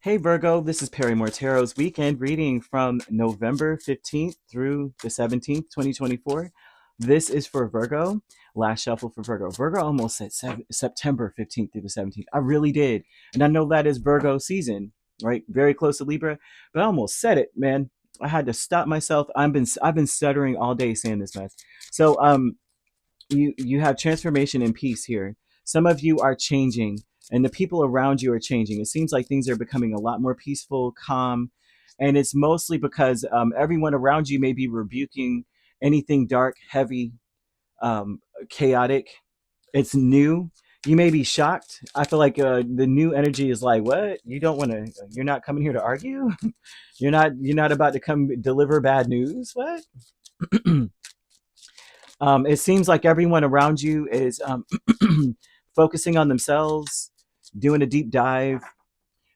Hey Virgo, this is Perrymore Tarot's weekend reading from November 15th through the 17th, 2024. This is for Virgo. Last shuffle for Virgo. Virgo almost said September 15th through the 17th. I really did. And I know that is Virgo season, right? Very close to Libra, but I almost said it, man. I had to stop myself. I've been stuttering all day saying this mess. So you have transformation and peace here. Some of you are changing and the people around you are changing. It seems like things are becoming a lot more peaceful, calm, and it's mostly because everyone around you may be rebuking anything dark, heavy, chaotic. It's new. You may be shocked. I feel like the new energy is like, what? You don't want to? You're not coming here to argue. You're not about to come deliver bad news. What? It seems like everyone around you is focusing on themselves, doing a deep dive.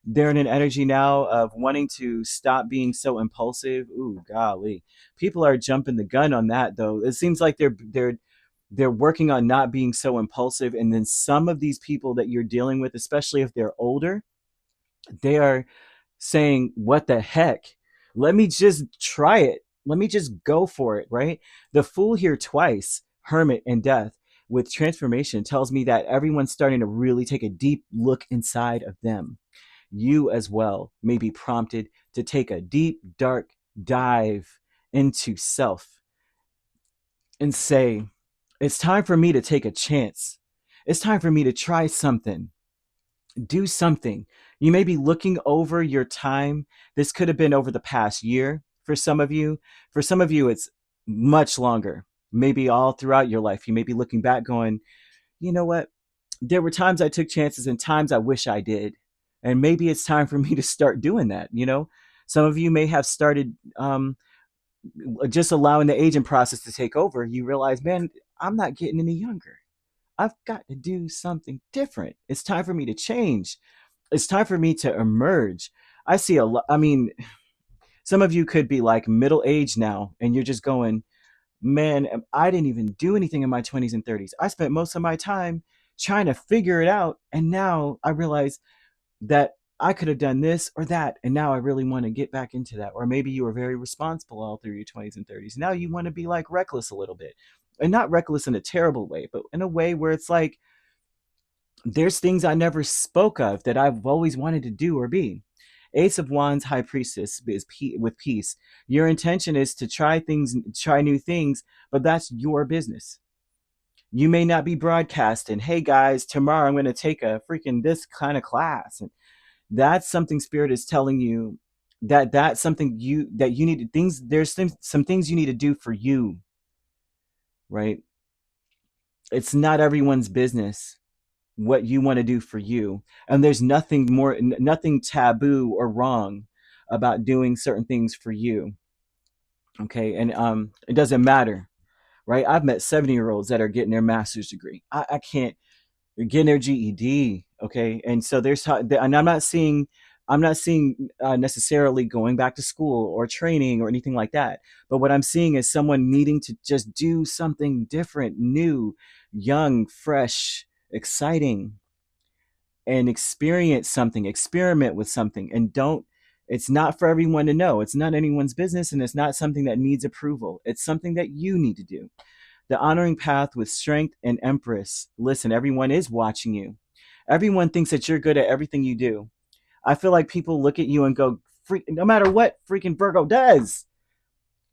They're in an energy now of wanting to stop being so impulsive. Ooh, golly, people are jumping the gun on that though. It seems like they're working on not being so impulsive, and then some of these people that you're dealing with, especially if they're older, they are saying, what the heck? Let me just try it. Let me just go for it, right? The Fool here twice, Hermit and Death, with transformation tells me that everyone's starting to really take a deep look inside of them. You as well may be prompted to take a deep, dark dive into self and say, it's time for me to take a chance. It's time for me to try something. Do something. You may be looking over your time. This could have been over the past year for some of you. For some of you, it's much longer, maybe all throughout your life. You may be looking back going, you know what? There were times I took chances and times I wish I did. And maybe it's time for me to start doing that. Some of you may have started just allowing the aging process to take over. You realize, man, I'm not getting any younger. I've got to do something different. It's time for me to change. It's time for me to emerge. I see a lot. I mean, some of you could be like middle age now, and you're just going, man, I didn't even do anything in my 20s and 30s. I spent most of my time trying to figure it out. And now I realize that I could have done this or that. And now I really want to get back into that. Or maybe you were very responsible all through your 20s and 30s. Now you want to be like reckless a little bit. And not reckless in a terrible way, but in a way where it's like, there's things I never spoke of that I've always wanted to do or be. Ace of Wands, High Priestess is with peace. Your intention is to try things, try new things, but that's your business. You may not be broadcasting, hey guys, tomorrow I'm going to take a freaking this kind of class. And that's something Spirit is telling you, that's something you need to, things, some things you need to do for you, right? It's not everyone's business what you want to do for you, and there's nothing taboo or wrong about doing certain things for you. Okay, and it doesn't matter, right? I've met 70-year-olds that are getting their master's degree. I can't, getting their GED. Okay, and so and I'm not seeing necessarily going back to school or training or anything like that, but what I'm seeing is someone needing to just do something different, new, young, fresh, exciting, and experience something, experiment with something, and don't, it's not for everyone to know. It's not anyone's business, and it's not something that needs approval. It's something that you need to do. The honoring path with strength and Empress. Listen, everyone is watching you. Everyone thinks that you're good at everything you do. I feel like people look at you and go, no matter what freaking Virgo does,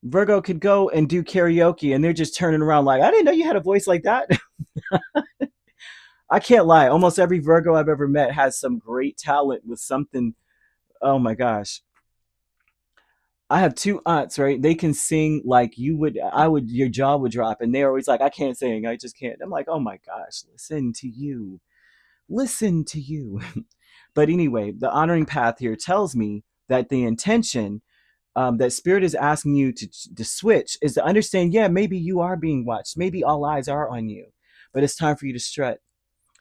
Virgo could go and do karaoke, and they're just turning around like, I didn't know you had a voice like that. I can't lie. Almost every Virgo I've ever met has some great talent with something. Oh my gosh. I have two aunts, right? They can sing like you would, your jaw would drop. And they're always like, I can't sing. I just can't. I'm like, oh my gosh, listen to you. Listen to you. But anyway, the honoring path here tells me that the intention that Spirit is asking you to switch is to understand, yeah, maybe you are being watched. Maybe all eyes are on you. But it's time for you to strut.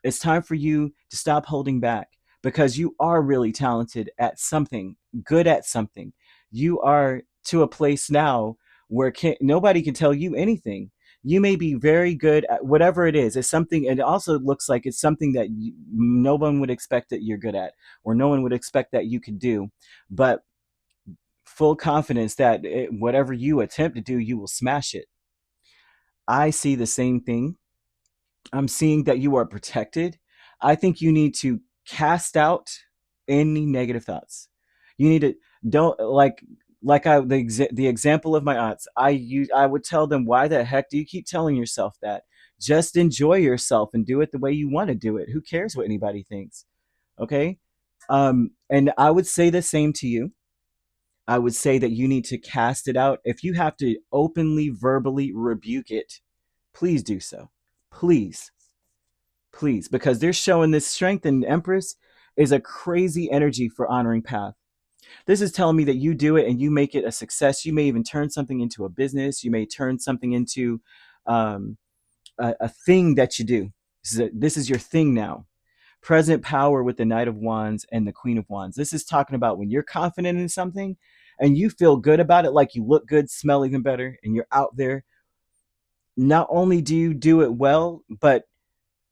It's time for you to stop holding back, because you are really talented at something, good at something. You are to a place now where nobody can tell you anything. You may be very good at whatever it is. It's something, and it also looks like it's something that no one would expect that you're good at, or no one would expect that you could do. But full confidence that whatever you attempt to do, you will smash it. I see the same thing. I'm seeing that you are protected. I think you need to cast out any negative thoughts. You need to don't like I the example of my aunts. I would tell them, why the heck do you keep telling yourself that? Just enjoy yourself and do it the way you want to do it. Who cares what anybody thinks? Okay? And I would say the same to you. I would say that you need to cast it out. If you have to openly, verbally rebuke it, please do so. Please, please, because they're showing this strength, and Empress is a crazy energy for honoring path. This is telling me that you do it and you make it a success. You may even turn something into a business. You may turn something into um, a thing that you do. This is your thing now. Present power with the Knight of Wands and the Queen of Wands. This is talking about when you're confident in something and you feel good about it, like you look good, smell even better, and you're out there. Not only do you do it well, but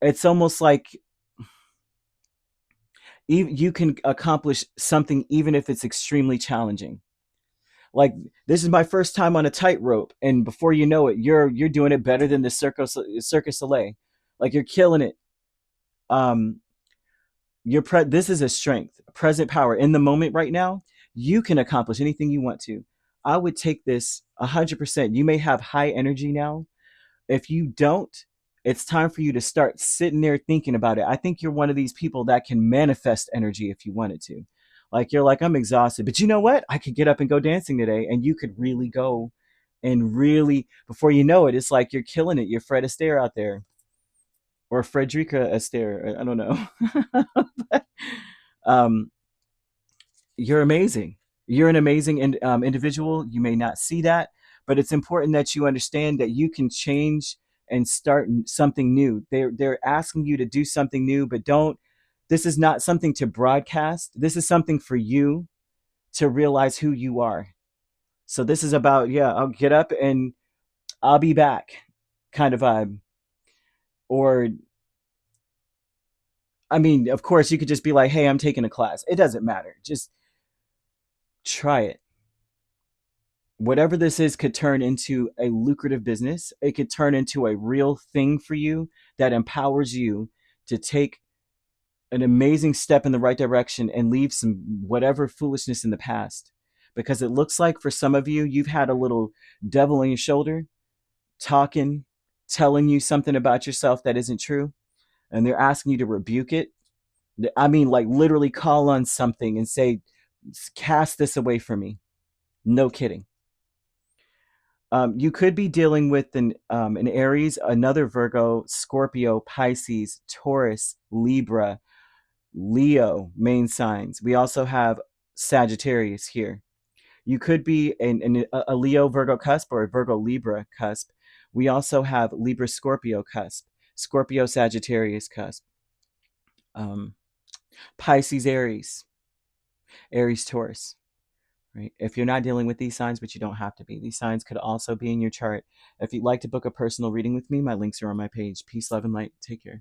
it's almost like you can accomplish something even if it's extremely challenging. Like, this is my first time on a tightrope, and before you know it, you're doing it better than the Circus Soleil. Like, you're killing it. Um, this is a strength, present power in the moment right now. You can accomplish anything you want to. I would take this 100%. You may have high energy now. If you don't, it's time for you to start sitting there thinking about it. I think you're one of these people that can manifest energy if you wanted to. Like, you're like, I'm exhausted, but you know what? I could get up and go dancing today, and you could really go and really, before you know it, it's like you're killing it. You're Fred Astaire out there, or Frederica Astaire. I don't know. um, you're amazing. You're an amazing individual. You may not see that, but it's important that you understand that you can change and start something new. They're asking you to do something new, but don't. This is not something to broadcast. This is something for you to realize who you are. So this is about, yeah, I'll get up and I'll be back kind of vibe. Or, I mean, of course, you could just be like, hey, I'm taking a class. It doesn't matter. Just try it. Whatever this is could turn into a lucrative business. It could turn into a real thing for you that empowers you to take an amazing step in the right direction and leave some whatever foolishness in the past. Because it looks like for some of you, you've had a little devil on your shoulder talking, telling you something about yourself that isn't true, and they're asking you to rebuke it. I mean, like, literally call on something and say, cast this away from me. No kidding. You could be dealing with an Aries, another Virgo, Scorpio, Pisces, Taurus, Libra, Leo main signs. We also have Sagittarius here. You could be a Leo Virgo cusp or a Virgo Libra cusp. We also have Libra Scorpio cusp, Scorpio Sagittarius cusp, um, Pisces Aries, Aries Taurus. Right? If you're not dealing with these signs, but you don't have to be, these signs could also be in your chart. If you'd like to book a personal reading with me, my links are on my page. Peace, love, and light. Take care.